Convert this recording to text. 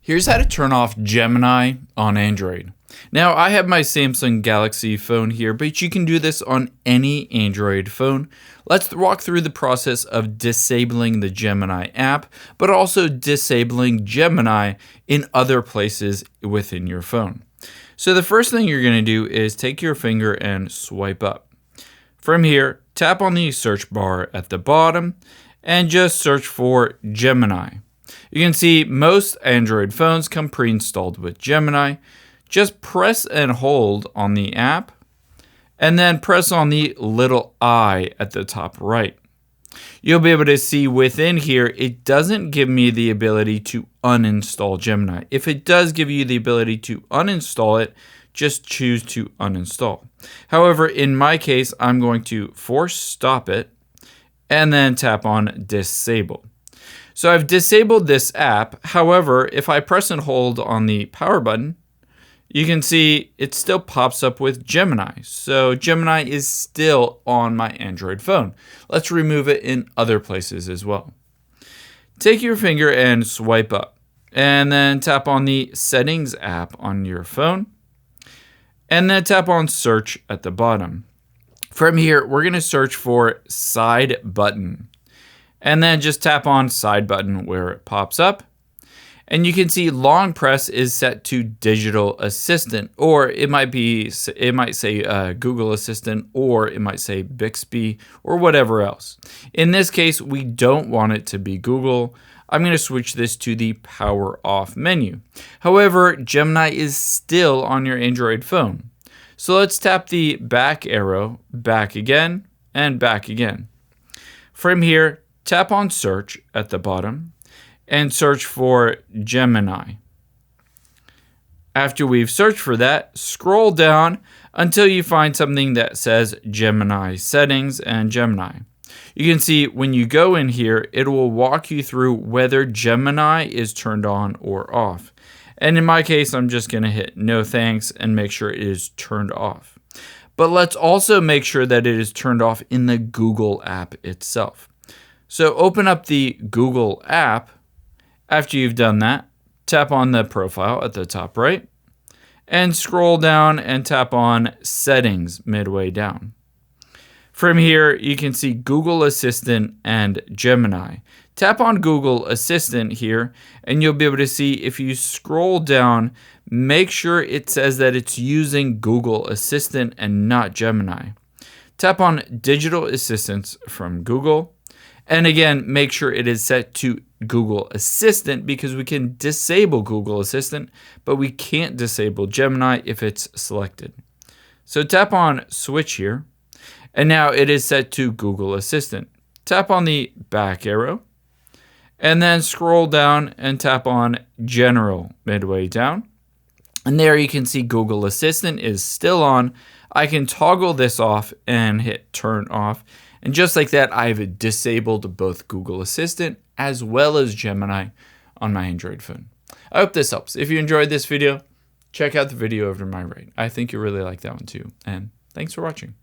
Here's how to turn off Gemini on Android. Now, I have my Samsung Galaxy phone here, but you can do this on any Android phone. Let's walk through the process of disabling the Gemini app, but also disabling Gemini in other places within your phone. So the first thing you're going to do is take your finger and swipe up. From here, tap on the search bar at the bottom and just search for Gemini. You can see most Android phones come pre-installed with Gemini. Just press and hold on the app, and then press on the little I at the top right. You'll be able to see within here, it doesn't give me the ability to uninstall Gemini. If it does give you the ability to uninstall it, just choose to uninstall. However, in my case, I'm going to force stop it and then tap on disable. So I've disabled this app. However, if I press and hold on the power button, you can see it still pops up with Gemini. So Gemini is still on my Android phone. Let's remove it in other places as well. Take your finger and swipe up, and then tap on the Settings app on your phone, and then tap on Search at the bottom. From here, we're going to search for Side Button. And then just tap on Side Button where it pops up. And you can see long press is set to Digital Assistant, or it might say Google Assistant, or it might say Bixby, or whatever else. In this case, we don't want it to be Google. I'm going to switch this to the Power Off menu. However, Gemini is still on your Android phone. So let's tap the back arrow, back again, and back again. From here, tap on Search at the bottom and search for Gemini. After we've searched for that, scroll down until you find something that says Gemini Settings and Gemini. You can see when you go in here, it will walk you through whether Gemini is turned on or off. And in my case, I'm just going to hit no thanks and make sure it is turned off. But let's also make sure that it is turned off in the Google app itself. So open up the Google app. After you've done that, tap on the profile at the top right and scroll down and tap on Settings midway down. From here, you can see Google Assistant and Gemini. Tap on Google Assistant here and you'll be able to see if you scroll down, make sure it says that it's using Google Assistant and not Gemini. Tap on Digital Assistants from Google. And again, make sure it is set to Google Assistant because we can disable Google Assistant, but we can't disable Gemini if it's selected. So tap on Switch here, and now it is set to Google Assistant. Tap on the back arrow, and then scroll down and tap on General midway down. And there you can see Google Assistant is still on. I can toggle this off and hit Turn Off. And just like that, I've disabled both Google Assistant as well as Gemini on my Android phone. I hope this helps. If you enjoyed this video, check out the video over to my right. I think you'll really like that one too. And thanks for watching.